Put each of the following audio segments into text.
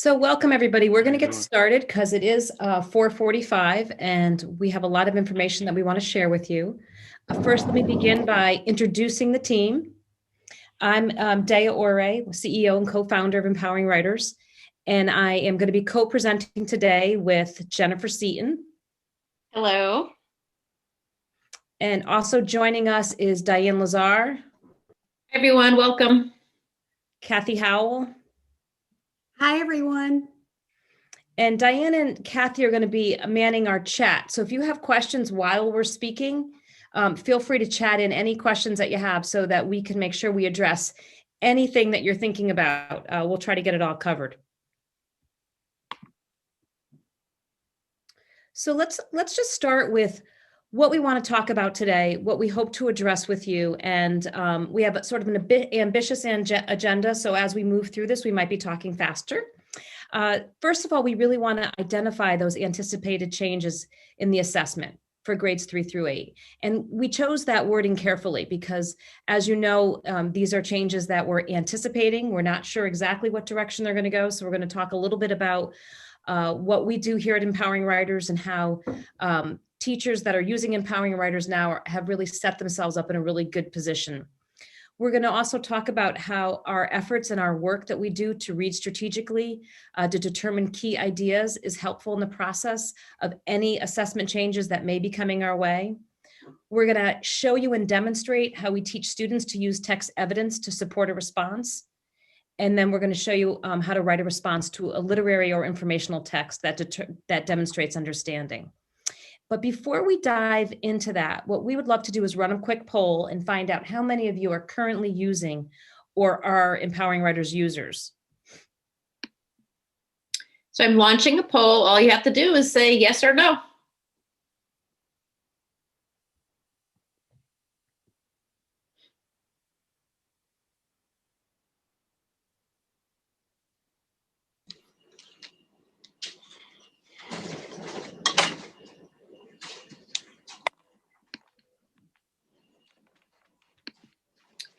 So welcome everybody. We're going to get started because it is 4:45 and we have a lot of information that we want to share with you. First, let me begin by introducing the team. I'm Dea Auray, CEO and co-founder of Empowering Writers, and I am going to be co-presenting today with Jennifer Seaton. Hello. And also joining us is Diane Lazar. Everyone, welcome. Kathy Howell. Hi, everyone. And Diane and Kathy are going to be manning our chat. So if you have questions while we're speaking, feel free to chat in any questions that you have so that we can make sure we address anything that you're thinking about. We'll try to get it all covered. So let's just start with what we want to talk about today, what we hope to address with you. And we have sort of an ambitious agenda. So as we move through this, we might be talking faster. First of all, we really want to identify those anticipated changes in the assessment for grades 3 through 8. And we chose that wording carefully because, as you know, these are changes that we're anticipating. We're not sure exactly what direction they're going to go. So we're going to talk a little bit about what we do here at Empowering Writers and how teachers that are using Empowering Writers now have really set themselves up in a really good position. We're going to also talk about how our efforts and our work that we do to read strategically, to determine key ideas is helpful in the process of any assessment changes that may be coming our way. We're going to show you and demonstrate how we teach students to use text evidence to support a response. And then we're going to show you how to write a response to a literary or informational text that demonstrates understanding. But before we dive into that, what we would love to do is run a quick poll and find out how many of you are currently using or are Empowering Writers users. So I'm launching a poll. All you have to do is say yes or no.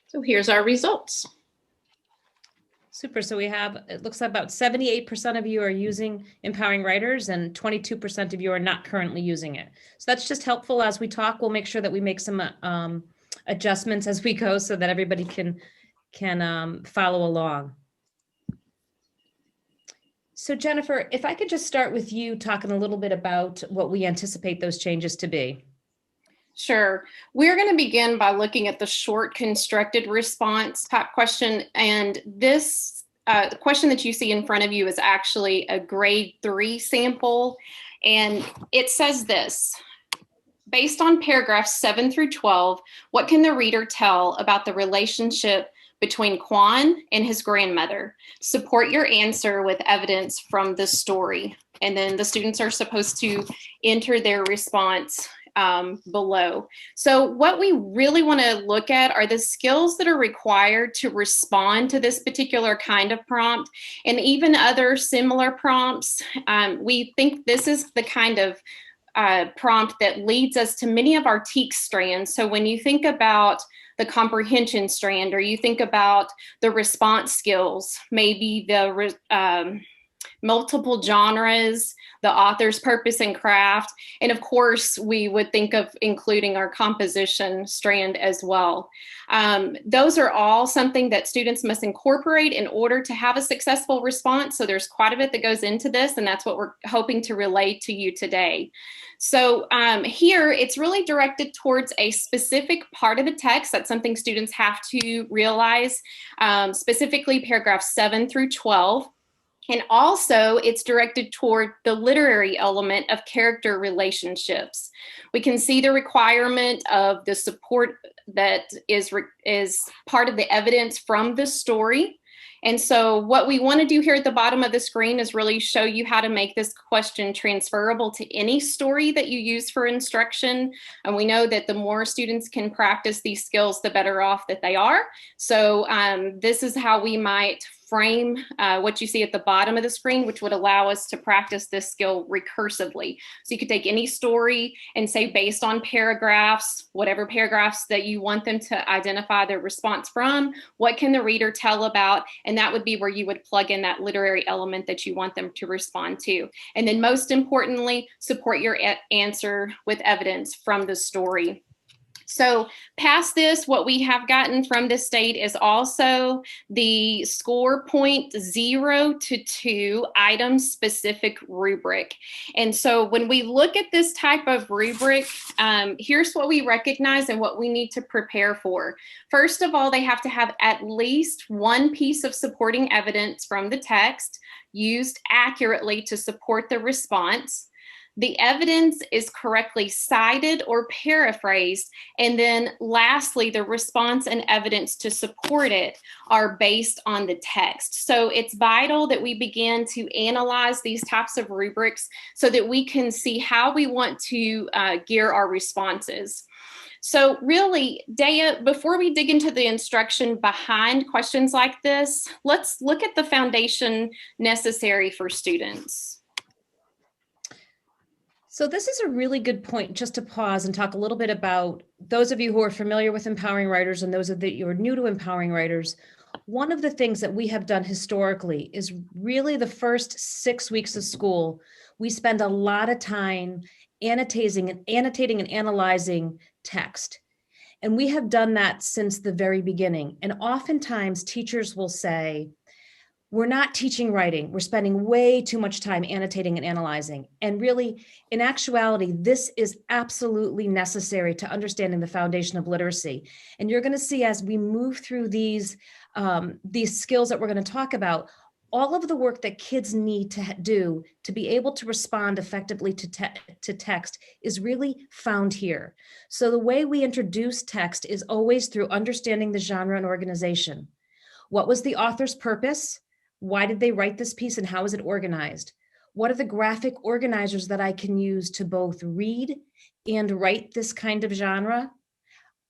So here's our results. Super. So we have, it looks like about 78% of you are using Empowering Writers and 22% of you are not currently using it. So that's just helpful as we talk. We'll make sure that we make some adjustments as we go so that everybody can follow along. So Jennifer, if I could just start with you talking a little bit about what we anticipate those changes to be. Sure. We're going to begin by looking at the short constructed response type question. And this question that you see in front of you is actually a grade 3 sample. And it says this: based on paragraphs 7 through 12, what can the reader tell about the relationship between Quan and his grandmother? Support your answer with evidence from the story. And then the students are supposed to enter their response below. So what we really want to look at are the skills that are required to respond to this particular kind of prompt and even other similar prompts. We think this is the kind of prompt that leads us to many of our TEAC strands. So when you think about the comprehension strand, or you think about the response skills, maybe the multiple genres, the author's purpose and craft, and of course, we would think of including our composition strand as well. Those are all something that students must incorporate in order to have a successful response. So there's quite a bit that goes into this, and that's what we're hoping to relay to you today. So here, it's really directed towards a specific part of the text. That's something students have to realize, specifically paragraphs 7 through 12. And also, it's directed toward the literary element of character relationships. We can see the requirement of the support that is part of the evidence from the story. And so what we want to do here at the bottom of the screen is really show you how to make this question transferable to any story that you use for instruction. And we know that the more students can practice these skills, the better off that they are. So this is how we might frame what you see at the bottom of the screen, which would allow us to practice this skill recursively. So you could take any story and say, based on paragraphs, whatever paragraphs that you want them to identify their response from, what can the reader tell about? And that would be where you would plug in that literary element that you want them to respond to. And then most importantly, support your answer with evidence from the story. So past this, what we have gotten from this state is also the score point 0 to 2 item specific rubric. And so when we look at this type of rubric, here's what we recognize and what we need to prepare for. First of all, they have to have at least one piece of supporting evidence from the text used accurately to support the response. The evidence is correctly cited or paraphrased. And then lastly, the response and evidence to support it are based on the text. So it's vital that we begin to analyze these types of rubrics so that we can see how we want to gear our responses. So really, Dea, before we dig into the instruction behind questions like this, let's look at the foundation necessary for students. So this is a really good point, just to pause and talk a little bit about those of you who are familiar with empowering writers and those of you who are new to empowering writers. One of the things that we have done historically is really the first 6 weeks of school, we spend a lot of time annotating and analyzing text. And we have done that since the very beginning. And oftentimes teachers will say, we're not teaching writing. We're spending way too much time annotating and analyzing. And really, in actuality, this is absolutely necessary to understanding the foundation of literacy. And you're going to see as we move through these skills that we're going to talk about, all of the work that kids need to do to be able to respond effectively to text is really found here. So the way we introduce text is always through understanding the genre and organization. What was the author's purpose? Why did they write this piece and how is it organized? What are the graphic organizers that I can use to both read and write this kind of genre?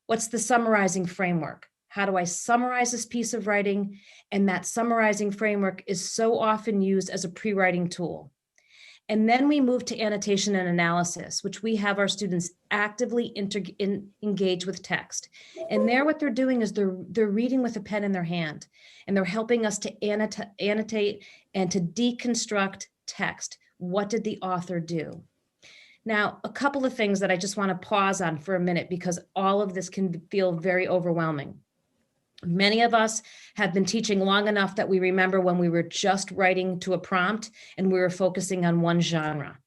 What's the summarizing framework? How do I summarize this piece of writing? And that summarizing framework is so often used as a pre-writing tool. And then we move to annotation and analysis, which we have our students actively engage with text. And there what they're doing is they're reading with a pen in their hand, and they're helping us to annotate and to deconstruct text. What did the author do? Now, a couple of things that I just want to pause on for a minute, because all of this can feel very overwhelming. Many of us have been teaching long enough that we remember when we were just writing to a prompt and we were focusing on one genre.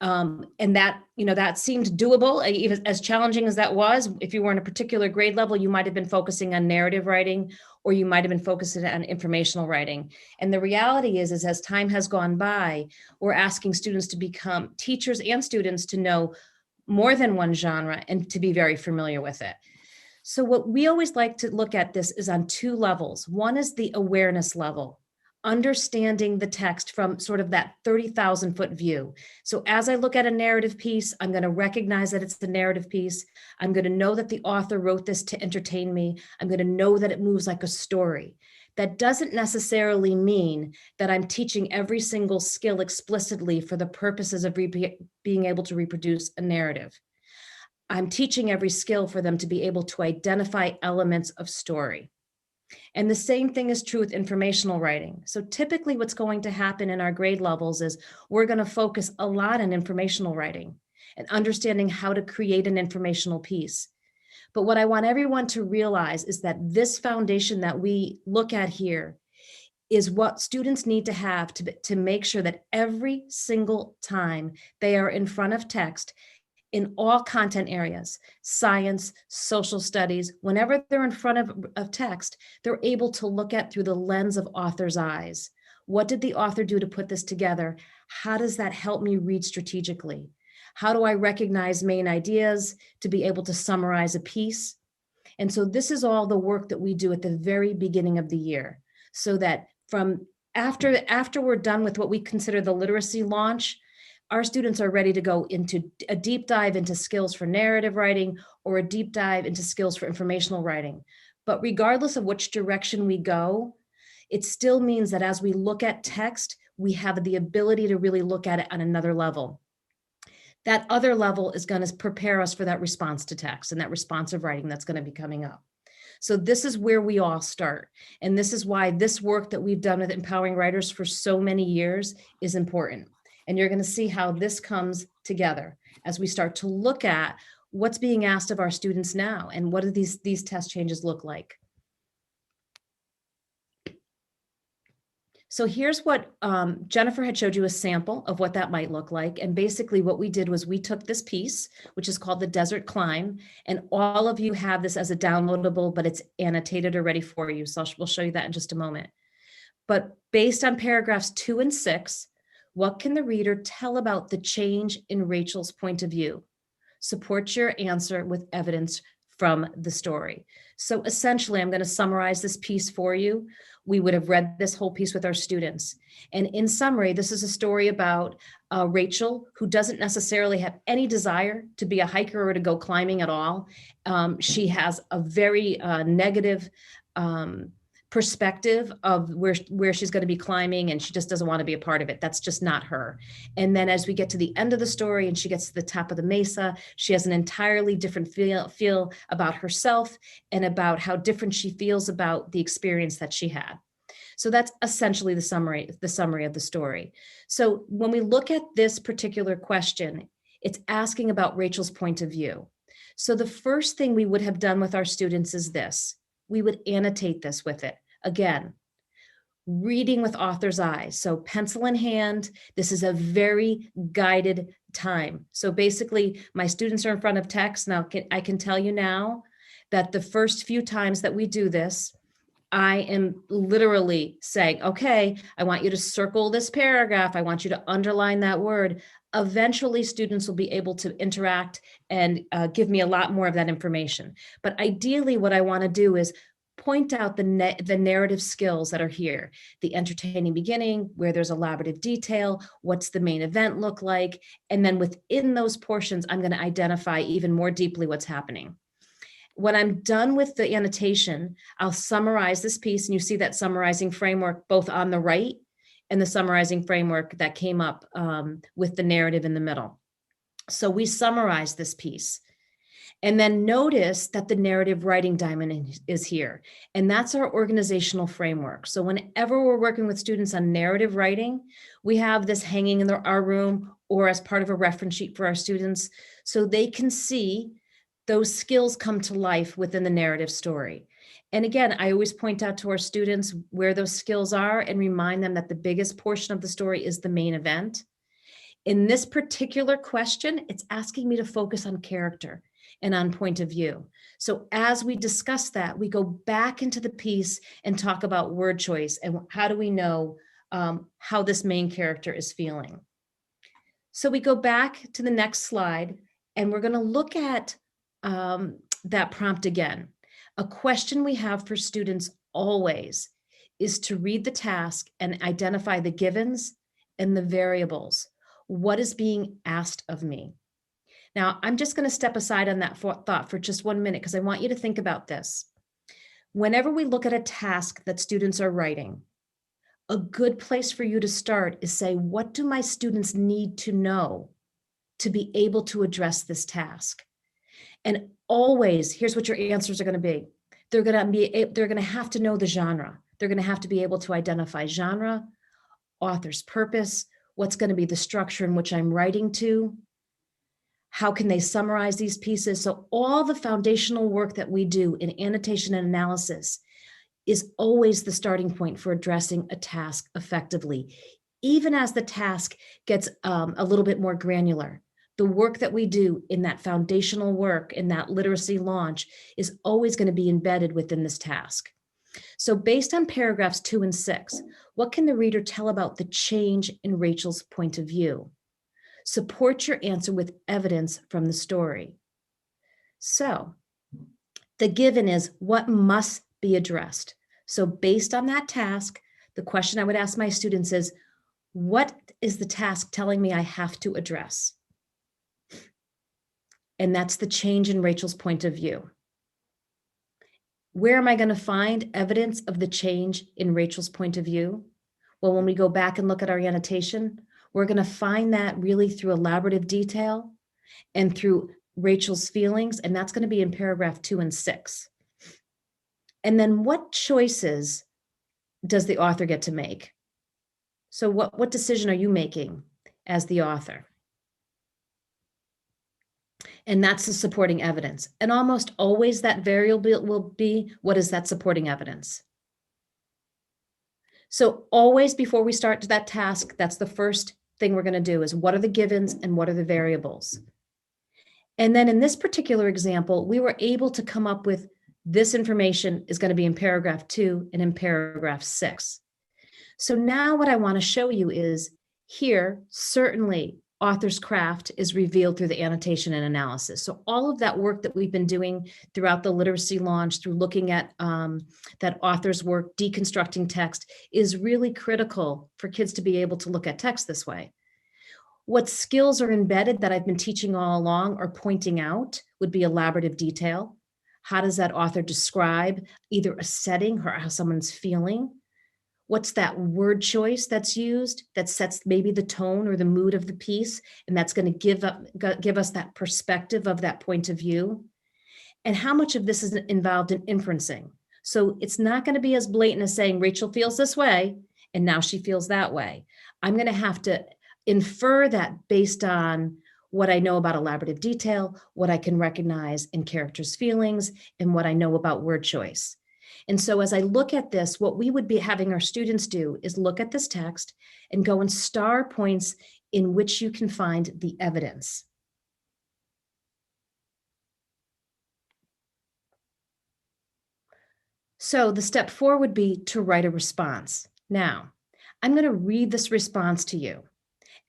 And that seemed doable, even as challenging as that was. If you were in a particular grade level, you might have been focusing on narrative writing, or you might have been focusing on informational writing. And the reality is as time has gone by, we're asking students to become teachers and students to know more than one genre and to be very familiar with it. So what we always like to look at this is on two levels. One is the awareness level, understanding the text from sort of that 30,000 foot view. So as I look at a narrative piece, I'm going to recognize that it's the narrative piece. I'm going to know that the author wrote this to entertain me. I'm going to know that it moves like a story. That doesn't necessarily mean that I'm teaching every single skill explicitly for the purposes of being able to reproduce a narrative. I'm teaching every skill for them to be able to identify elements of story. And the same thing is true with informational writing. So typically what's going to happen in our grade levels is we're going to focus a lot on informational writing and understanding how to create an informational piece. But what I want everyone to realize is that this foundation that we look at here is what students need to have to make sure that every single time they are in front of text, in all content areas, science, social studies, whenever they're in front of text, they're able to look at through the lens of author's eyes. What did the author do to put this together? How does that help me read strategically? How do I recognize main ideas to be able to summarize a piece? And so this is all the work that we do at the very beginning of the year, so that from after we're done with what we consider the literacy launch, our students are ready to go into a deep dive into skills for narrative writing or a deep dive into skills for informational writing. But regardless of which direction we go, it still means that as we look at text, we have the ability to really look at it on another level. That other level is going to prepare us for that response to text and that responsive writing that's going to be coming up. So this is where we all start. And this is why this work that we've done with Empowering Writers for so many years is important. And you're going to see how this comes together as we start to look at what's being asked of our students now and what do these test changes look like. So here's what Jennifer had showed you, a sample of what that might look like. And basically what we did was we took this piece, which is called the Desert Climb, and all of you have this as a downloadable, but it's annotated already for you. So we'll show you that in just a moment. But based on paragraphs 2 and 6, what can the reader tell about the change in Rachel's point of view? Support your answer with evidence from the story. So essentially, I'm going to summarize this piece for you. We would have read this whole piece with our students. And in summary, this is a story about Rachel, who doesn't necessarily have any desire to be a hiker or to go climbing at all. She has a very negative perspective of where she's going to be climbing, and she just doesn't want to be a part of it. That's just not her. And then as we get to the end of the story and she gets to the top of the mesa, she has an entirely different feel about herself and about how different she feels about the experience that she had. So that's essentially the summary of the story. So when we look at this particular question, it's asking about Rachel's point of view. So the first thing we would have done with our students is this. We would annotate this with it. Again, reading with author's eyes. So pencil in hand, this is a very guided time. So basically my students are in front of text. Now I can tell you now that the first few times that we do this, I am literally saying, okay, I want you to circle this paragraph. I want you to underline that word. Eventually students will be able to interact and give me a lot more of that information. But ideally what I want to do is point out the narrative skills that are here, the entertaining beginning, where there's elaborative detail, what's the main event look like, and then within those portions, I'm going to identify even more deeply what's happening. When I'm done with the annotation, I'll summarize this piece, and you see that summarizing framework both on the right and the summarizing framework that came up with the narrative in the middle. So we summarize this piece. And then notice that the narrative writing diamond is here. And that's our organizational framework. So whenever we're working with students on narrative writing, we have this hanging in our room or as part of a reference sheet for our students so they can see those skills come to life within the narrative story. And again, I always point out to our students where those skills are and remind them that the biggest portion of the story is the main event. In this particular question, it's asking me to focus on character and on point of view. So as we discuss that, we go back into the piece and talk about word choice and how do we know how this main character is feeling. So we go back to the next slide and we're going to look at that prompt again. A question we have for students always is to read the task and identify the givens and the variables. What is being asked of me? Now, I'm just going to step aside on that thought for just 1 minute because I want you to think about this. Whenever we look at a task that students are writing, a good place for you to start is say, what do my students need to know to be able to address this task? And always, here's what your answers are going to be. They're going to have to know the genre. They're going to have to be able to identify genre, author's purpose, what's going to be the structure in which I'm writing to. How can they summarize these pieces? So all the foundational work that we do in annotation and analysis is always the starting point for addressing a task effectively, even as the task gets a little bit more granular. The work that we do in that foundational work, in that literacy launch, is always going to be embedded within this task. So based on paragraphs 2 and 6, what can the reader tell about the change in Rachel's point of view? Support your answer with evidence from the story. So the given is what must be addressed. So based on that task, the question I would ask my students is, what is the task telling me I have to address? And that's the change in Rachel's point of view. Where am I going to find evidence of the change in Rachel's point of view? Well, when we go back and look at our annotation, we're going to find that really through elaborative detail and through Rachel's feelings, and that's going to be in paragraph 2 and 6. And then what choices does the author get to make? So what decision are you making as the author? And that's the supporting evidence. And almost always that variable will be, what is that supporting evidence? So always before we start that task, that's the first thing we're going to do is what are the givens and what are the variables? And then in this particular example, we were able to come up with this information is going to be in paragraph 2 and in paragraph 6. So now what I want to show you is here, certainly author's craft is revealed through the annotation and analysis. So all of that work that we've been doing throughout the literacy launch, through looking at that author's work, deconstructing text, is really critical for kids to be able to look at text this way. What skills are embedded that I've been teaching all along or pointing out would be elaborative detail. How does that author describe either a setting or how someone's feeling? What's that word choice that's used that sets maybe the tone or the mood of the piece? And that's going to give us that perspective of that point of view. And how much of this is involved in inferencing? So it's not going to be as blatant as saying Rachel feels this way and now she feels that way. I'm going to have to infer that based on what I know about elaborative detail, what I can recognize in characters' feelings, and what I know about word choice. And so as I look at this, what we would be having our students do is look at this text and go and star points in which you can find the evidence. So the step 4 would be to write a response. Now, I'm going to read this response to you.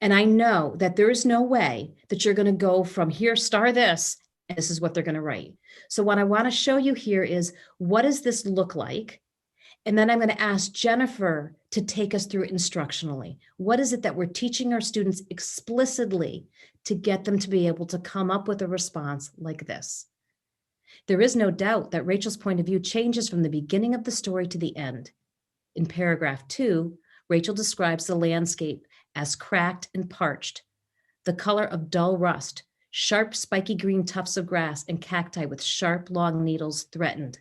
And I know that there is no way that you're going to go from here, star this, and this is what they're going to write. So what I want to show you here is what does this look like? And then I'm going to ask Jennifer to take us through it instructionally. What is it that we're teaching our students explicitly to get them to be able to come up with a response like this? There is no doubt that Rachel's point of view changes from the beginning of the story to the end. In paragraph 2, Rachel describes the landscape as cracked and parched, the color of dull rust, sharp spiky green tufts of grass, and cacti with sharp long needles threatened.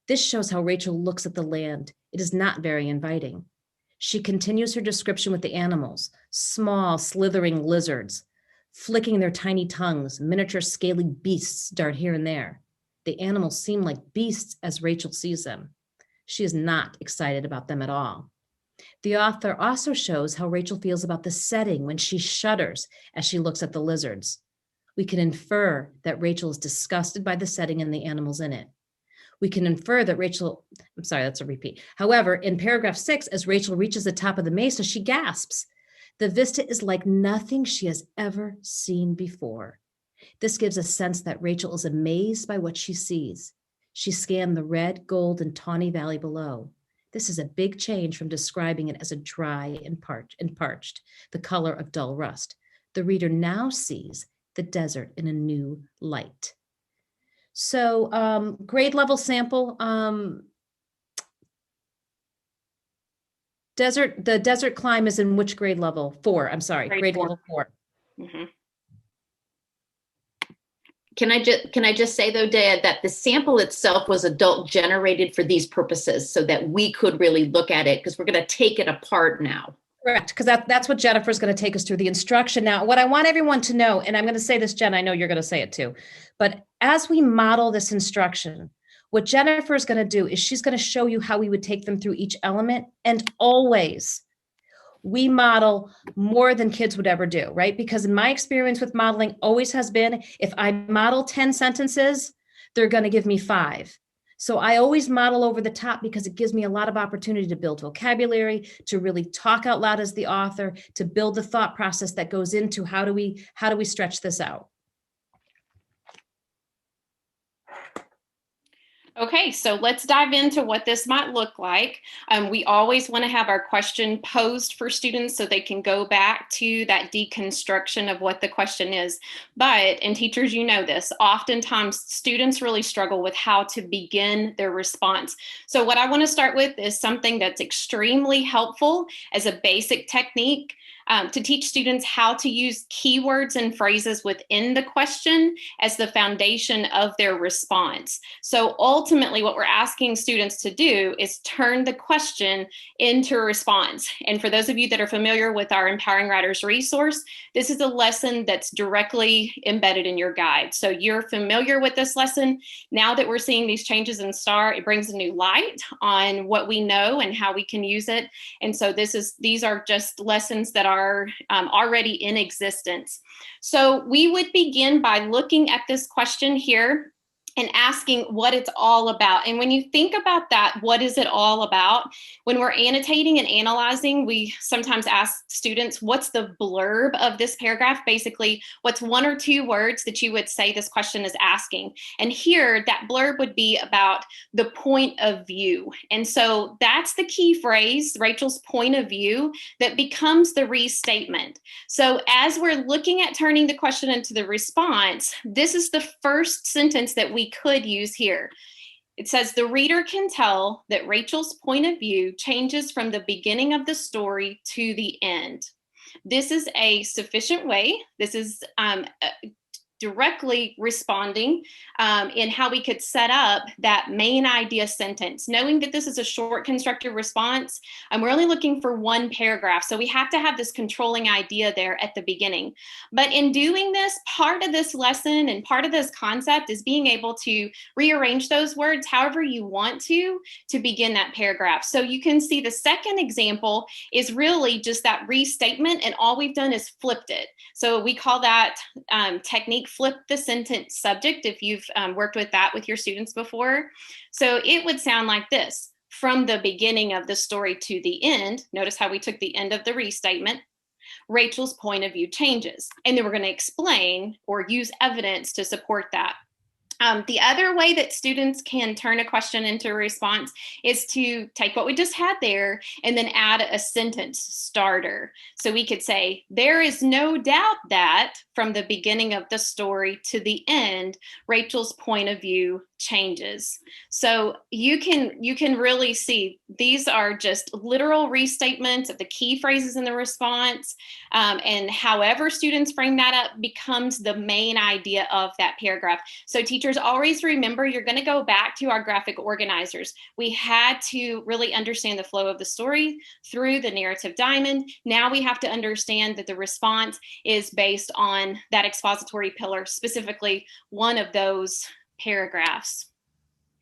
This shows how Rachel looks at the land. It is not very inviting. She continues her description with the animals, small slithering lizards, flicking their tiny tongues, miniature scaly beasts dart here and there. The animals seem like beasts as Rachel sees them. She is not excited about them at all. The author also shows how Rachel feels about the setting when she shudders as she looks at the lizards. We can infer that Rachel is disgusted by the setting and the animals in it. We can infer that Rachel, I'm sorry, that's a repeat. However, in paragraph 6, as Rachel reaches the top of the mesa, she gasps. The vista is like nothing she has ever seen before. This gives a sense that Rachel is amazed by what she sees. She scanned the red, gold, and tawny valley below. This is a big change from describing it as a dry and parched, the color of dull rust. The reader now sees the desert in a new light. So grade level sample, the desert climb is in which grade level? 4, I'm sorry, grade level 4. Mm-hmm. Can I just say though, Dea, that the sample itself was adult generated for these purposes so that we could really look at it because we're going to take it apart now. Correct, because that's what Jennifer's going to take us through the instruction. Now, what I want everyone to know, and I'm going to say this, Jen, I know you're going to say it too, but as we model this instruction, what Jennifer is going to do is she's going to show you how we would take them through each element, and always we model more than kids would ever do, right? Because in my experience with modeling always has been, if I model 10 sentences, they're going to give me 5. So I always model over the top because it gives me a lot of opportunity to build vocabulary, to really talk out loud as the author, to build the thought process that goes into how do we stretch this out. Okay, so let's dive into what this might look like. We always want to have our question posed for students so they can go back to that deconstruction of what the question is. But, and teachers, you know this, oftentimes students really struggle with how to begin their response. So what I want to start with is something that's extremely helpful as a basic technique. To teach students how to use keywords and phrases within the question as the foundation of their response. So ultimately, what we're asking students to do is turn the question into a response. And for those of you that are familiar with our Empowering Writers resource, this is a lesson that's directly embedded in your guide. So you're familiar with this lesson. Now that we're seeing these changes in STAAR, it brings a new light on what we know and how we can use it. And so these are just lessons that are already in existence. So we would begin by looking at this question here and asking what it's all about. And when you think about that, what is it all about? When we're annotating and analyzing, we sometimes ask students, what's the blurb of this paragraph? Basically, what's one or two words that you would say this question is asking? And here, that blurb would be about the point of view. And so that's the key phrase, Rachel's point of view, that becomes the restatement. So as we're looking at turning the question into the response, this is the first sentence that we could use here. It says, the reader can tell that Rachel's point of view changes from the beginning of the story to the end. This is a sufficient way. This is directly responding in how we could set up that main idea sentence. Knowing that this is a short constructed response, we're only looking for one paragraph. So we have to have this controlling idea there at the beginning. But in doing this, part of this lesson and part of this concept is being able to rearrange those words however you want to begin that paragraph. So you can see the second example is really just that restatement, and all we've done is flipped it. So we call that technique flip the sentence subject, if you've worked with that with your students before. So it would sound like this: from the beginning of the story to the end. Notice how we took the end of the restatement. Rachel's point of view changes. And then we're going to explain or use evidence to support that. The other way that students can turn a question into a response is to take what we just had there and then add a sentence starter. So we could say, there is no doubt that from the beginning of the story to the end, Rachel's point of view changes. So you can really see these are just literal restatements of the key phrases in the response, and however students frame that up becomes the main idea of that paragraph. So teachers, always remember, you're going to go back to our graphic organizers. We had to really understand the flow of the story through the narrative diamond. Now we have to understand that the response is based on that expository pillar, specifically one of those paragraphs.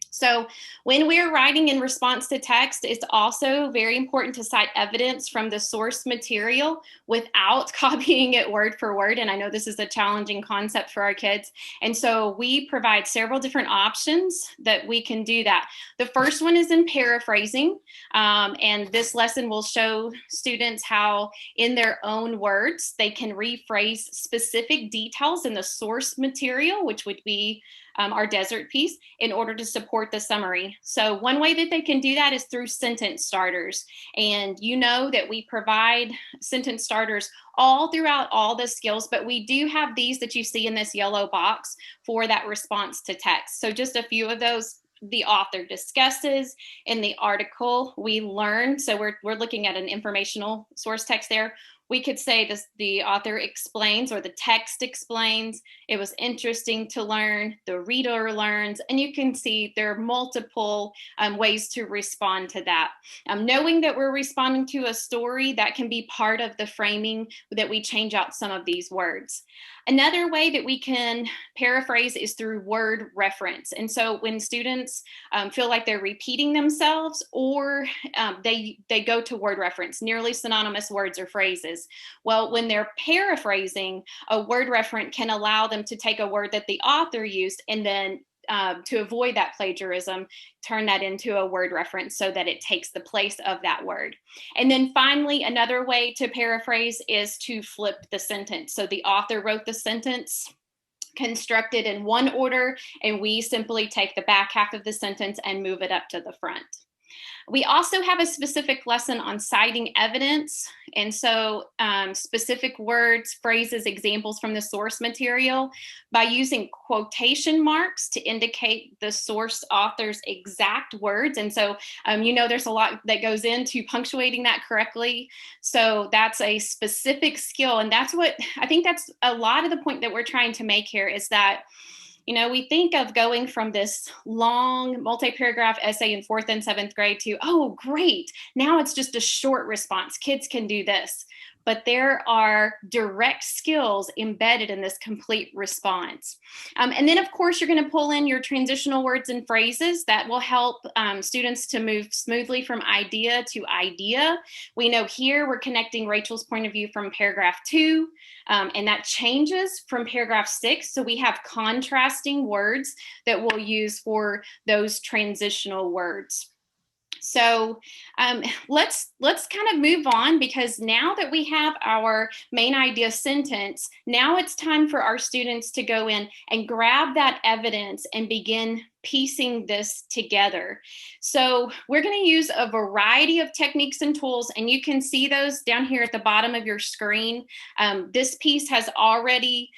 So when we're writing in response to text, it's also very important to cite evidence from the source material without copying it word for word. And I know this is a challenging concept for our kids. And so we provide several different options that we can do that. The first one is in paraphrasing. And this lesson will show students how in their own words, they can rephrase specific details in the source material, which would be our desert piece, in order to support the summary. So one way that they can do that is through sentence starters. And you know that we provide sentence starters all throughout all the skills, but we do have these that you see in this yellow box for that response to text. So just a few of those. The author discusses. In the article, we learn. So we're looking at an informational source text there. We could say this, the author explains, or the text explains. It was interesting to learn. The reader learns. And you can see there are multiple ways to respond to that. Knowing that we're responding to a story, that can be part of the framing that we change out some of these words. Another way that we can paraphrase is through word reference. And so when students feel like they're repeating themselves, or they go to word reference, nearly synonymous words or phrases. Well, when they're paraphrasing, a word reference can allow them to take a word that the author used and then to avoid that plagiarism, turn that into a word reference so that it takes the place of that word. And then finally, another way to paraphrase is to flip the sentence. So the author wrote the sentence constructed in one order, and we simply take the back half of the sentence and move it up to the front. We also have a specific lesson on citing evidence. And so specific words, phrases, examples from the source material by using quotation marks to indicate the source author's exact words. And so, there's a lot that goes into punctuating that correctly. So that's a specific skill. And that's what I think that's a lot of the point that we're trying to make here is that we think of going from this long multi-paragraph essay in 4th and 7th grade to, oh, great, now it's just a short response. Kids can do this. But there are direct skills embedded in this complete response. And then, of course, you're going to pull in your transitional words and phrases that will help students to move smoothly from idea to idea. We know here we're connecting Rachel's point of view from paragraph 2, and that changes from paragraph 6. So we have contrasting words that we'll use for those transitional words. So let's kind of move on, because now that we have our main idea sentence, now it's time for our students to go in and grab that evidence and begin piecing this together. So we're going to use a variety of techniques and tools, and you can see those down here at the bottom of your screen. This piece has already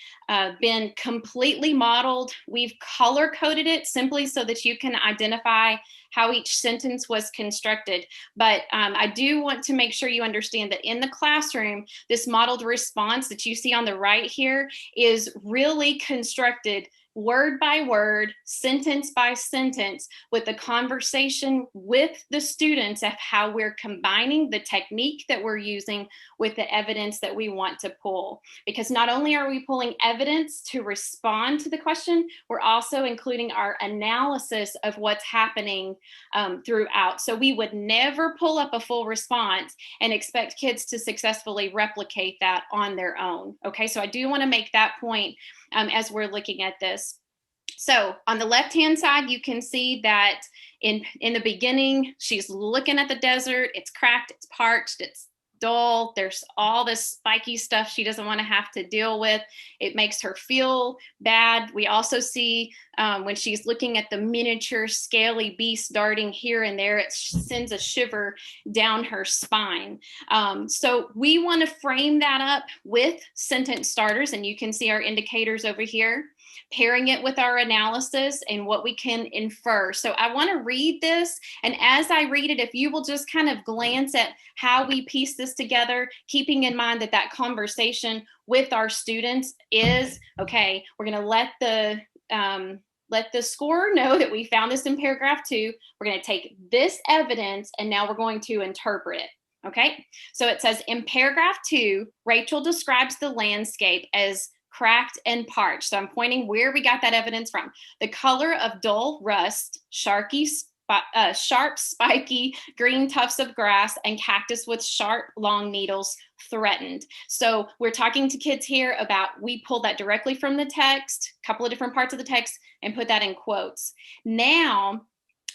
been completely modeled. We've color coded it simply so that you can identify how each sentence was constructed. But I do want to make sure you understand that in the classroom, this modeled response that you see on the right here is really constructed word by word, sentence by sentence, with a conversation with the students of how we're combining the technique that we're using with the evidence that we want to pull. Because not only are we pulling evidence to respond to the question, we're also including our analysis of what's happening throughout. So we would never pull up a full response and expect kids to successfully replicate that on their own. Okay, so I do want to make that point as we're looking at this. So on the left-hand side, you can see that in the beginning, she's looking at the desert. It's cracked, it's parched, it's dull. There's all this spiky stuff she doesn't want to have to deal with. It makes her feel bad. We also see when she's looking at the miniature scaly beast darting here and there, it sends a shiver down her spine. So we want to frame that up with sentence starters, and you can see our indicators over here, pairing it with our analysis and what we can infer. So I want to read this, and as I read it, if you will just kind of glance at how we piece this together, keeping in mind that that conversation with our students is, okay, we're going to let the scorer know that we found this in paragraph 2. We're going to take this evidence and now we're going to interpret it. Okay, so it says in paragraph 2, Rachel describes the landscape as cracked and parched. So I'm pointing where we got that evidence from. The color of dull rust, sharp, spiky green tufts of grass, and cactus with sharp, long needles threatened. So we're talking to kids here about, we pulled that directly from the text, a couple of different parts of the text, and put that in quotes. Now,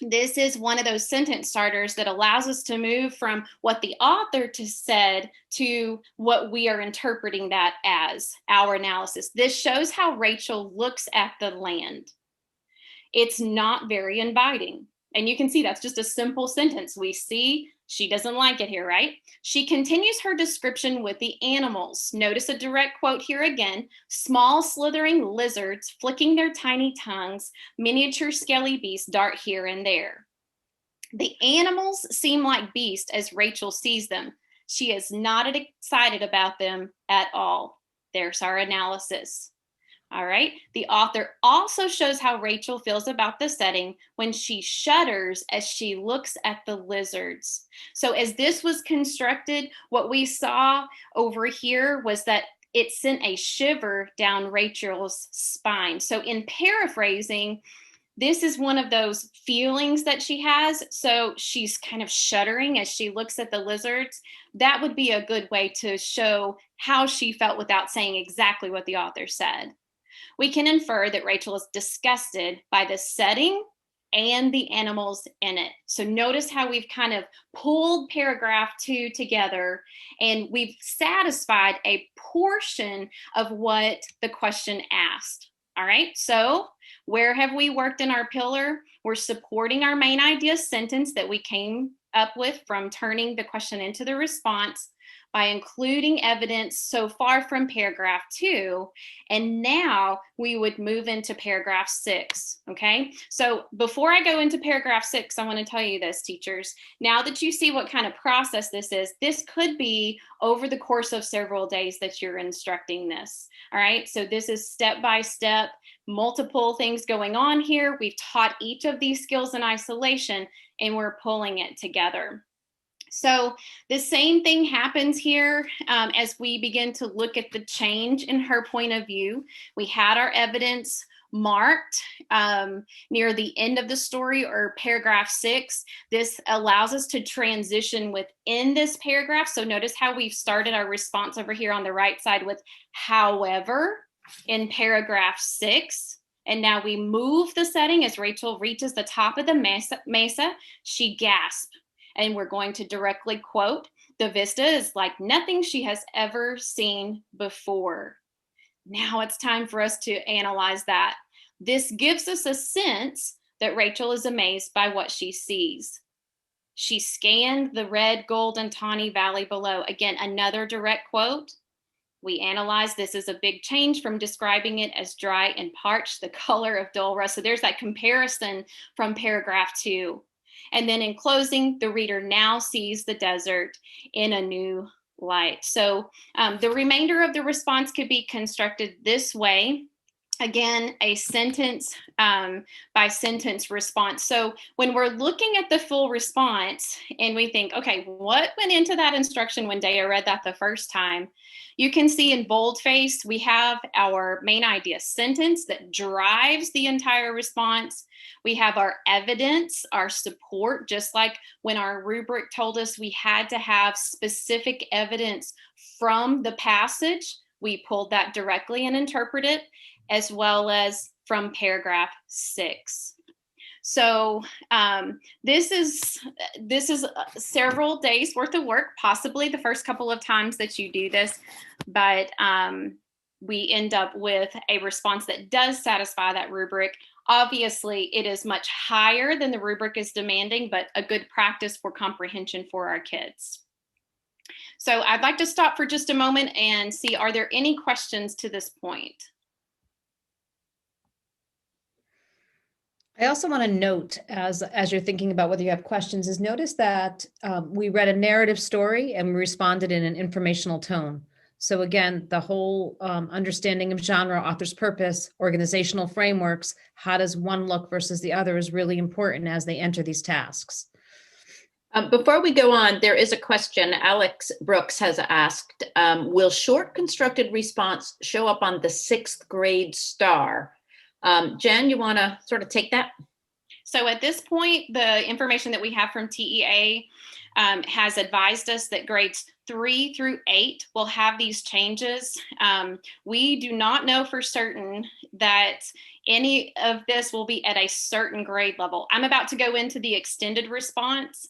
this is one of those sentence starters that allows us to move from what the author said to what we are interpreting that as, our analysis. This shows how Rachel looks at the land. It's not very inviting. And you can see that's just a simple sentence. We see she doesn't like it here, right? She continues her description with the animals. Notice a direct quote here again. Small slithering lizards flicking their tiny tongues, miniature scaly beasts dart here and there. The animals seem like beasts as Rachel sees them. She is not excited about them at all. There's our analysis. All right. The author also shows how Rachel feels about the setting when she shudders as she looks at the lizards. So as this was constructed, what we saw over here was that it sent a shiver down Rachel's spine. So in paraphrasing, this is one of those feelings that she has. So she's kind of shuddering as she looks at the lizards. That would be a good way to show how she felt without saying exactly what the author said. We can infer that Rachel is disgusted by the setting and the animals in it. So notice how we've kind of pulled paragraph 2 together, and we've satisfied a portion of what the question asked. All right, so where have we worked in our pillar? We're supporting our main idea sentence that we came up with from turning the question into the response by including evidence so far from paragraph 2. And now we would move into paragraph 6, okay? So before I go into paragraph 6, I want to tell you this, teachers. Now that you see what kind of process this is, this could be over the course of several days that you're instructing this, all right? So this is step by step, multiple things going on here. We've taught each of these skills in isolation, and we're pulling it together. So the same thing happens here as we begin to look at the change in her point of view. We had our evidence marked near the end of the story, or paragraph 6. This allows us to transition within this paragraph. So notice how we've started our response over here on the right side with however in paragraph 6. And now we move the setting as Rachel reaches the top of the mesa, she gasps. And we're going to directly quote, "The vista is like nothing she has ever seen before." Now it's time for us to analyze that. This gives us a sense that Rachel is amazed by what she sees. She scanned the red, gold, and tawny valley below. Again, another direct quote. We analyze this as a big change from describing it as dry and parched, the color of dull rust. So there's that comparison from paragraph 2. And then in closing, the reader now sees the desert in a new light. So the remainder of the response could be constructed this way. Again, a sentence by sentence response. So when we're looking at the full response and we think, okay, what went into that instruction when Dea read that the first time? You can see in boldface, we have our main idea sentence that drives the entire response. We have our evidence, our support, just like when our rubric told us we had to have specific evidence from the passage. We pulled that directly and interpreted it, as well as from paragraph 6. So this is several days worth of work, possibly the first couple of times that you do this, but we end up with a response that does satisfy that rubric. Obviously, it is much higher than the rubric is demanding, but a good practice for comprehension for our kids. So I'd like to stop for just a moment and see, are there any questions to this point? I also want to note, as you're thinking about whether you have questions, is notice that we read a narrative story and we responded in an informational tone. So again, the whole understanding of genre, author's purpose, organizational frameworks, how does one look versus the other is really important as they enter these tasks. Before we go on, there is a question. Alex Brooks has asked, will short constructed response show up on the 6th grade STAAR? Jen, you want to sort of take that? So at this point, the information that we have from TEA has advised us that grades 3 through 8 will have these changes. We do not know for certain that any of this will be at a certain grade level. I'm about to go into the extended response.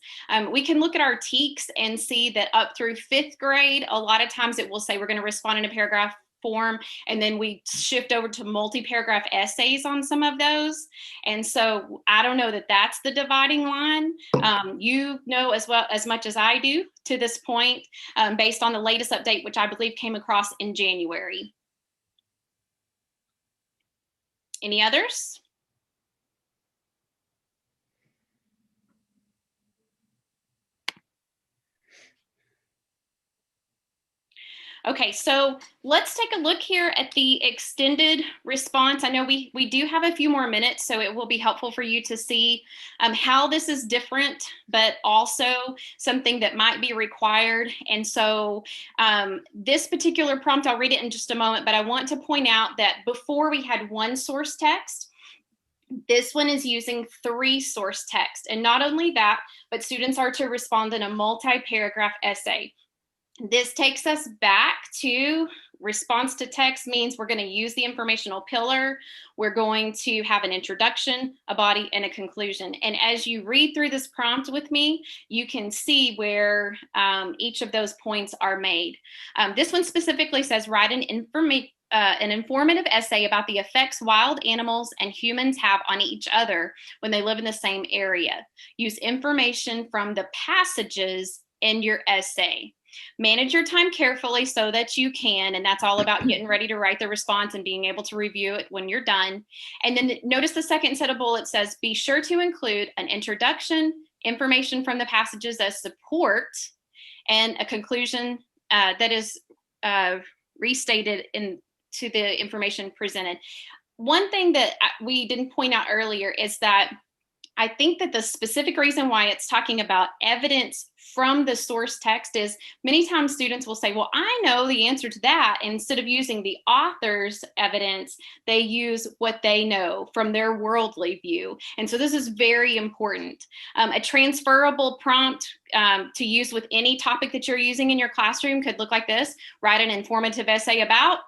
We can look at our TEKS and see that up through 5th grade, a lot of times it will say we're going to respond in a paragraph form, and then we shift over to multi-paragraph essays on some of those. And so I don't know that that's the dividing line. You know as well as much as I do to this point, based on the latest update, which I believe came across in January. Any others? Okay, so let's take a look here at the extended response. I know we do have a few more minutes, so it will be helpful for you to see how this is different, but also something that might be required. And so this particular prompt, I'll read it in just a moment, but I want to point out that before we had one source text, this one is using 3 source text. And not only that, but students are to respond in a multi-paragraph essay. This takes us back to response to text means we're going to use the informational pillar. We're going to have an introduction, a body, and a conclusion. And as you read through this prompt with me, you can see where each of those points are made. This one specifically says write an an informative essay about the effects wild animals and humans have on each other when they live in the same area. Use information from the passages in your essay. Manage your time carefully so that you can, and that's all about getting ready to write the response and being able to review it when you're done. And then notice the second set of bullets says, be sure to include an introduction, information from the passages as support, and a conclusion that is restated to the information presented. One thing that we didn't point out earlier is that I think that the specific reason why it's talking about evidence from the source text is many times students will say, well, I know the answer to that. And instead of using the author's evidence, they use what they know from their worldly view. And so this is very important. A transferable prompt to use with any topic that you're using in your classroom could look like this. Write an informative essay about.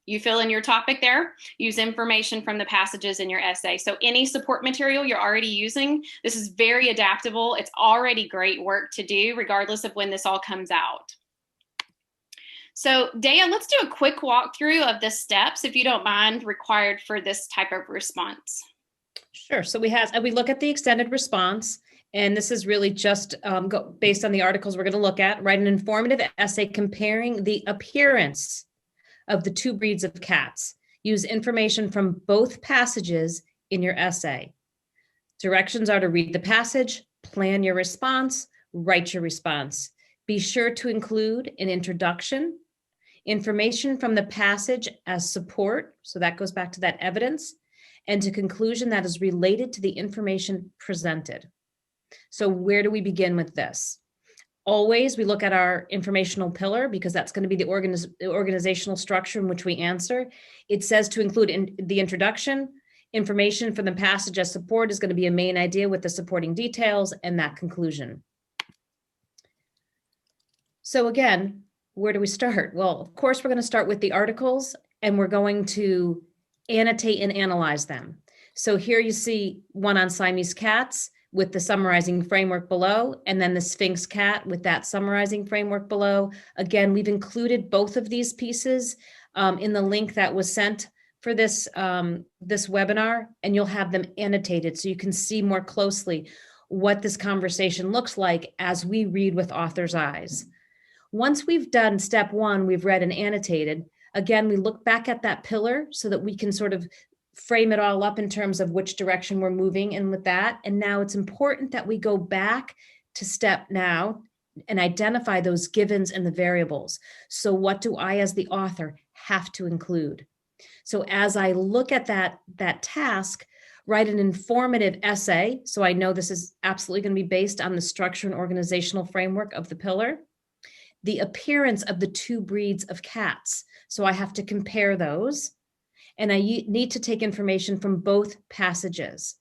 You fill in your topic there, use information from the passages in your essay. So any support material you're already using, this is very adaptable. It's already great work to do regardless of when this all comes out. So Dea, let's do a quick walkthrough of the steps, if you don't mind, required for this type of response. Sure. So we look at the extended response, and this is really just based on the articles we're going to look at. Write an informative essay comparing the appearance of the two breeds of cats. Use information from both passages in your essay. Directions are to read the passage, plan your response, write your response. Be sure to include an introduction, information from the passage as support, so that goes back to that evidence, and a conclusion that is related to the information presented. So where do we begin with this? Always, we look at our informational pillar because that's going to be the organizational structure in which we answer. It says to include the introduction, information from the passage as support is going to be a main idea with the supporting details and that conclusion. So again, where do we start? Well, of course, we're going to start with the articles and we're going to annotate and analyze them. So here you see one on Siamese cats with the summarizing framework below, and then the Sphinx cat with that summarizing framework below. Again, we've included both of these pieces in the link that was sent for this, this webinar, and you'll have them annotated so you can see more closely what this conversation looks like as we read with author's eyes. Once we've done step one, we've read and annotated, again, we look back at that pillar so that we can sort of frame it all up in terms of which direction we're moving in with that. And now it's important that we go back to step now and identify those givens and the variables. So what do I, as the author, have to include? So as I look at that task, write an informative essay. So I know this is absolutely going to be based on the structure and organizational framework of the pillar. The appearance of the two breeds of cats. So I have to compare those. And I need to take information from both passages.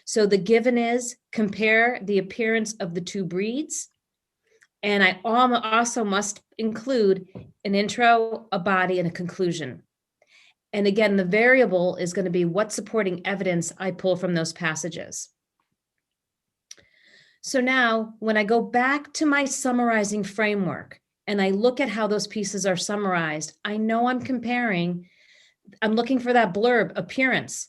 So the given is compare the appearance of the two breeds. And I also must include an intro, a body, and a conclusion. And again, the variable is going to be what supporting evidence I pull from those passages. So now when I go back to my summarizing framework and I look at how those pieces are summarized, I know I'm looking for that blurb, appearance.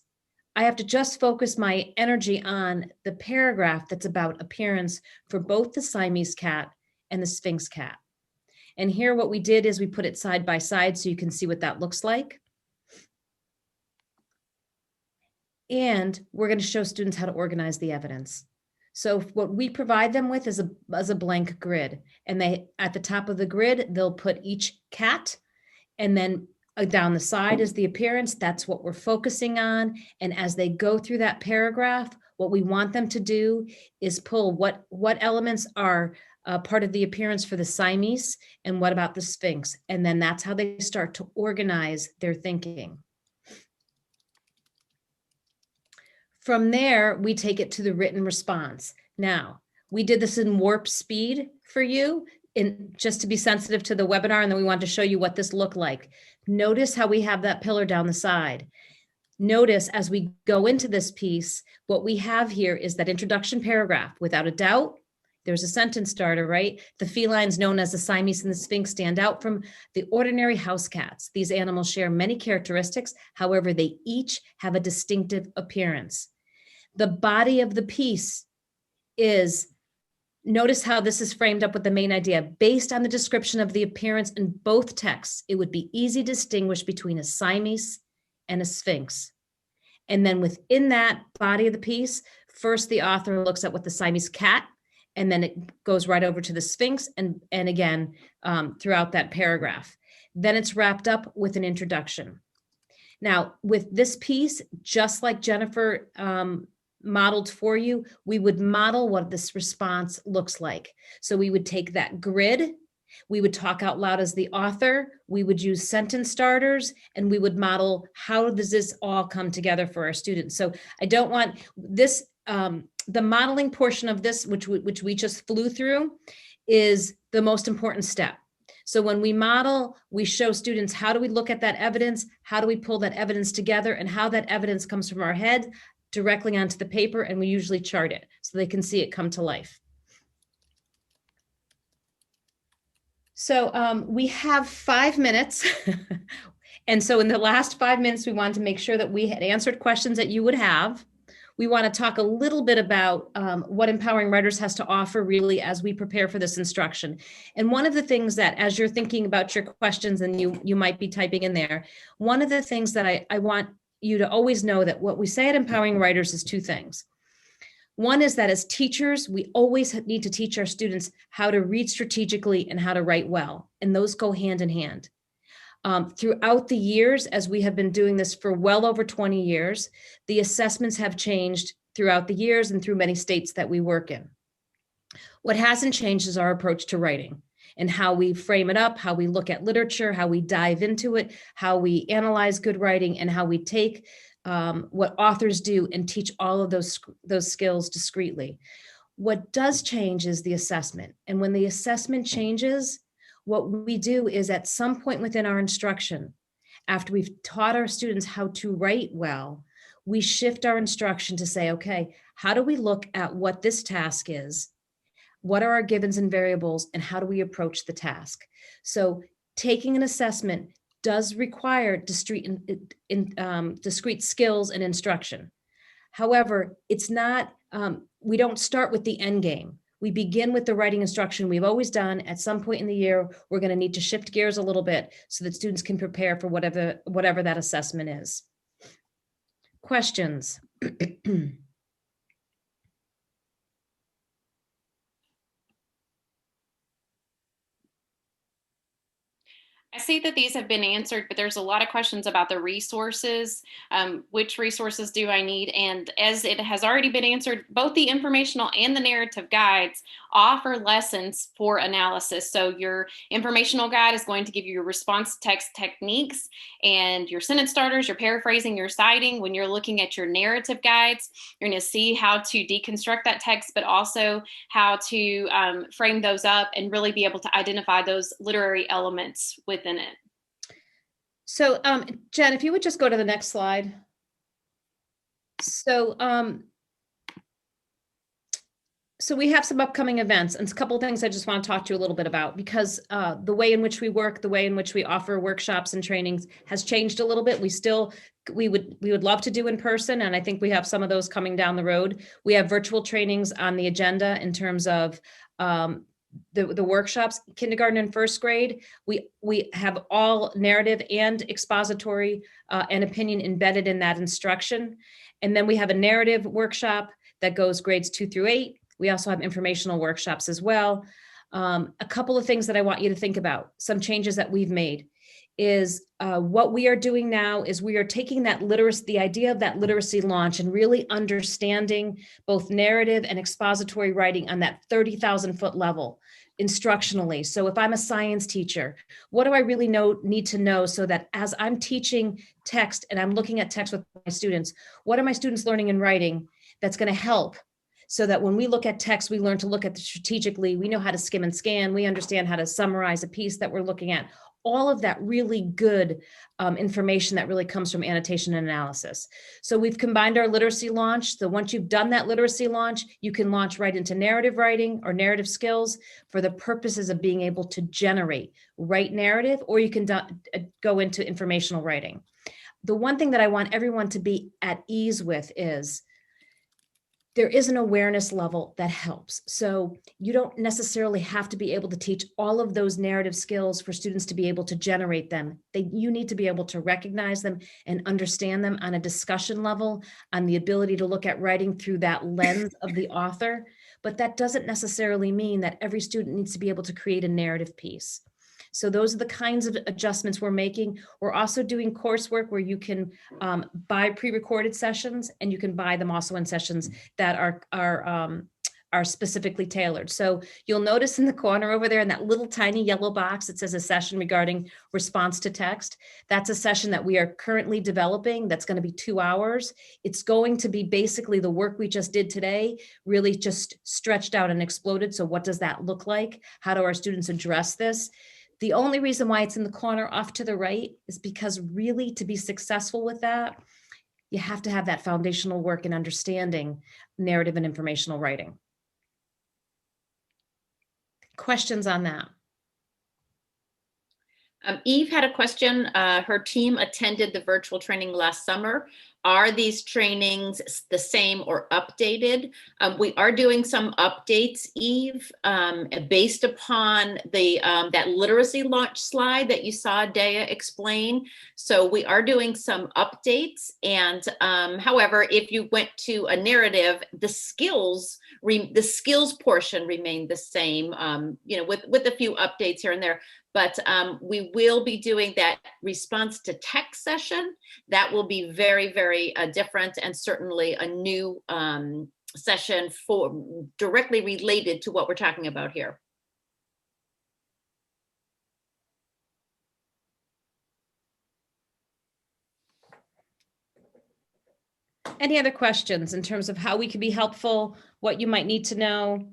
I have to just focus my energy on the paragraph that's about appearance for both the Siamese cat and the Sphinx cat. And here what we did is we put it side by side so you can see what that looks like. And we're going to show students how to organize the evidence. So what we provide them with is a blank grid. And at the top of the grid, they'll put each cat, and then down the side is the appearance. That's what we're focusing on. And as they go through that paragraph, what we want them to do is pull what elements are part of the appearance for the Siamese and what about the Sphinx. And then that's how they start to organize their thinking. From there, we take it to the written response. Now, we did this in warp speed for you, just to be sensitive to the webinar, and then we want to show you what this looked like. Notice how we have that pillar down the side. Notice as we go into this piece, what we have here is that introduction paragraph. Without a doubt, There's a sentence starter, right? The felines known as the Siamese and the Sphinx stand out from the ordinary house cats. These animals share many characteristics. However, they each have a distinctive appearance. The body of the piece is, notice how this is framed up with the main idea. Based on the description of the appearance in both texts, it would be easy to distinguish between a Siamese and a Sphinx. And then within that body of the piece, first the author looks at what the Siamese cat, and then it goes right over to the Sphinx, and again, throughout that paragraph. Then it's wrapped up with an introduction. Now, with this piece, just like Jennifer modeled for you, we would model what this response looks like. So we would take that grid, we would talk out loud as the author, we would use sentence starters, and we would model how does this all come together for our students. So I don't want this, the modeling portion of this, which we just flew through, is the most important step. So when we model, we show students how do we look at that evidence, how do we pull that evidence together, and how that evidence comes from our head directly onto the paper, and we usually chart it so they can see it come to life. So we have 5 minutes. And so in the last 5 minutes, we wanted to make sure that we had answered questions that you would have. We want to talk a little bit about what Empowering Writers has to offer really as we prepare for this instruction. And one of the things that, as you're thinking about your questions and you might be typing in there, one of the things that I want you to always know that what we say at Empowering Writers is 2 things. One is that as teachers, we always need to teach our students how to read strategically and how to write well. And those go hand in hand. Throughout the years, as we have been doing this for well over 20 years, the assessments have changed throughout the years and through many states that we work in. What hasn't changed is our approach to writing and how we frame it up, how we look at literature, how we dive into it, how we analyze good writing, and how we take what authors do and teach all of those skills discreetly. What does change is the assessment. And when the assessment changes, what we do is at some point within our instruction, after we've taught our students how to write well, we shift our instruction to say, okay, how do we look at what this task is? What are our givens and variables, and how do we approach the task? So taking an assessment does require discrete skills and instruction. However, it's not, we don't start with the end game. We begin with the writing instruction we've always done. At some point in the year, we're going to need to shift gears a little bit so that students can prepare for whatever that assessment is. Questions? I see that these have been answered, but there's a lot of questions about the resources. Which resources do I need? And as it has already been answered, both the informational and the narrative guides offer lessons for analysis. So your informational guide is going to give you your response text techniques and your sentence starters, your paraphrasing, your citing. When you're looking at your narrative guides, you're going to see how to deconstruct that text, but also how to frame those up and really be able to identify those literary elements within it. So Jen, if you would just go to the next slide. So we have some upcoming events, and a couple of things I just want to talk to you a little bit about, because the way in which we work, the way in which we offer workshops and trainings has changed a little bit. We would love to do in person, and I think we have some of those coming down the road. We have virtual trainings on the agenda in terms of the workshops. Kindergarten and first grade, we have all narrative and expository and opinion embedded in that instruction. And then we have a narrative workshop that goes grades 2 through 8. We also have informational workshops as well. A couple of things that I want you to think about, some changes that we've made, is what we are doing now is we are taking that literacy, the idea of that literacy launch, and really understanding both narrative and expository writing on that 30,000-foot level instructionally. So if I'm a science teacher, what do I really need to know so that as I'm teaching text and I'm looking at text with my students, what are my students learning and writing that's going to help? So that when we look at text, we learn to look at it strategically. We know how to skim and scan. We understand how to summarize a piece that we're looking at. all of that really good information that really comes from annotation and analysis. So we've combined our literacy launch. So once you've done that literacy launch, you can launch right into narrative writing or narrative skills for the purposes of being able to write narrative, or you can go into informational writing. The one thing that I want everyone to be at ease with is there is an awareness level that helps. So you don't necessarily have to be able to teach all of those narrative skills for students to be able to generate them. You need to be able to recognize them and understand them on a discussion level, on the ability to look at writing through that lens of the author. But that doesn't necessarily mean that every student needs to be able to create a narrative piece. So those are the kinds of adjustments we're making. We're also doing coursework where you can buy pre-recorded sessions, and you can buy them also in sessions that are specifically tailored. So you'll notice in the corner over there in that little tiny yellow box, it says a session regarding response to text. That's a session that we are currently developing. That's going to be 2 hours. It's going to be basically the work we just did today, really just stretched out and exploded. So what does that look like? How do our students address this? The only reason why it's in the corner off to the right is because really to be successful with that, you have to have that foundational work in understanding narrative and informational writing. Questions on that? Eve had a question. Her team attended the virtual training last summer. Are these trainings the same or updated? We are doing some updates, Eve, based upon the that literacy launch slide that you saw Dea explain. So we are doing some updates. And however, if you went to a narrative, the skills portion remained the same, with a few updates here and there. But we will be doing that response to text session. That will be very, very different, and certainly a new session for directly related to what we're talking about here. Any other questions in terms of how we can be helpful, what you might need to know?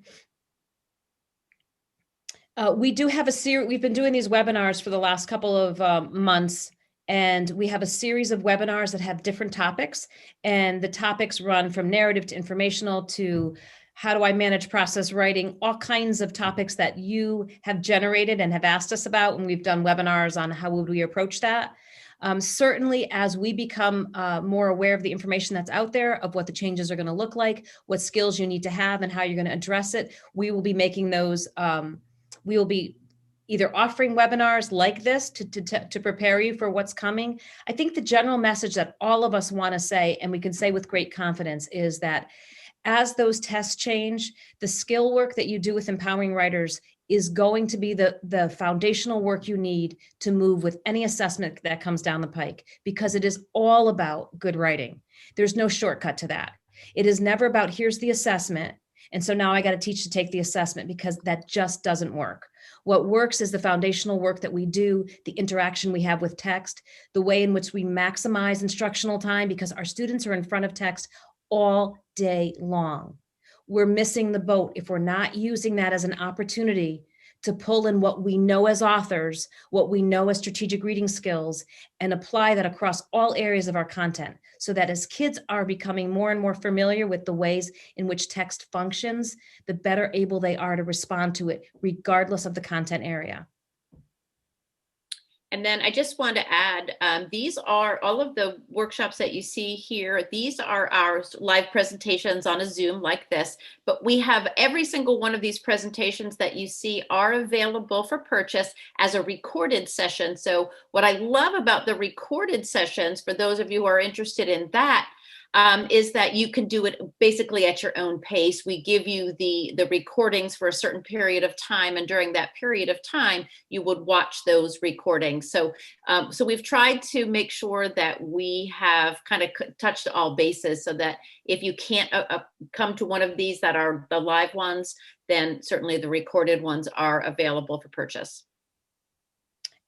We do have a series. We've been doing these webinars for the last couple of months, and we have a series of webinars that have different topics, and the topics run from narrative to informational to how do I manage process writing, all kinds of topics that you have generated and have asked us about, and we've done webinars on how would we approach that. Certainly, as we become more aware of the information that's out there, of what the changes are going to look like, what skills you need to have, and how you're going to address it, we will be making those. We will be either offering webinars like this to prepare you for what's coming. I think the general message that all of us want to say, and we can say with great confidence, is that as those tests change, the skill work that you do with empowering writers is going to be the foundational work you need to move with any assessment that comes down the pike, because it is all about good writing. There's no shortcut to that. It is never about, here's the assessment, and so now I got to teach to take the assessment, because that just doesn't work. What works is the foundational work that we do, the interaction we have with text, the way in which we maximize instructional time, because our students are in front of text all day long. We're missing the boat if we're not using that as an opportunity to pull in what we know as authors, what we know as strategic reading skills, and apply that across all areas of our content, so that as kids are becoming more and more familiar with the ways in which text functions, the better able they are to respond to it, regardless of the content area. And then I just want to add, these are all of the workshops that you see here. These are our live presentations on a Zoom like this, but we have every single one of these presentations that you see are available for purchase as a recorded session. So what I love about the recorded sessions, for those of you who are interested in that, is that you can do it basically at your own pace. We give you the recordings for a certain period of time, and during that period of time, you would watch those recordings. So, so we've tried to make sure that we have kind of touched all bases, so that if you can't come to one of these that are the live ones, then certainly the recorded ones are available for purchase.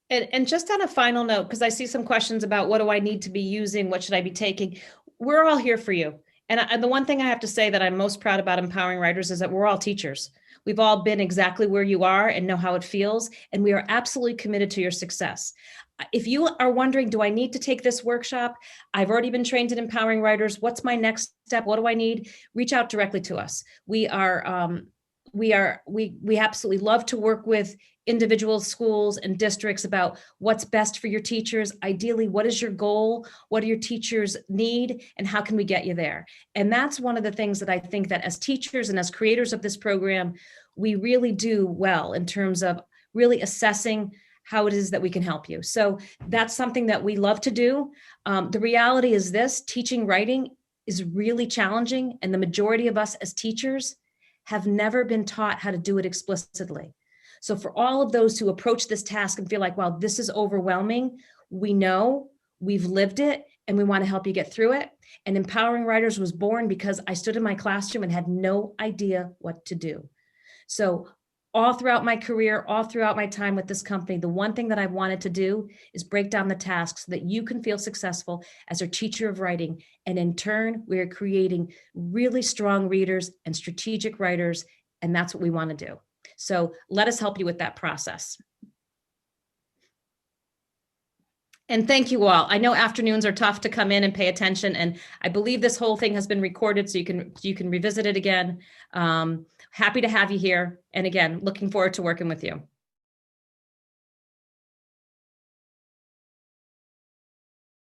And just on a final note, because I see some questions about what do I need to be using, what should I be taking? We're all here for you. And the one thing I have to say that I'm most proud about empowering writers is that we're all teachers. We've all been exactly where you are and know how it feels, and we are absolutely committed to your success. If you are wondering, do I need to take this workshop? I've already been trained in empowering writers. What's my next step? What do I need? Reach out directly to us. We absolutely love to work with individual schools and districts about what's best for your teachers. Ideally, what is your goal? What do your teachers need? And how can we get you there? And that's one of the things that I think that as teachers and as creators of this program, we really do well in terms of really assessing how it is that we can help you. So that's something that we love to do. The reality is this: teaching writing is really challenging, and the majority of us as teachers have never been taught how to do it explicitly. So for all of those who approach this task and feel like, wow, this is overwhelming, we know, we've lived it, and we want to help you get through it. And Empowering Writers was born because I stood in my classroom and had no idea what to do. So all throughout my career, all throughout my time with this company, the one thing that I wanted to do is break down the tasks so that you can feel successful as a teacher of writing. And in turn, we're creating really strong readers and strategic writers. And that's what we want to do. So let us help you with that process. And thank you all. I know afternoons are tough to come in and pay attention, and I believe this whole thing has been recorded, so you can revisit it again. Happy to have you here. And again, looking forward to working with you.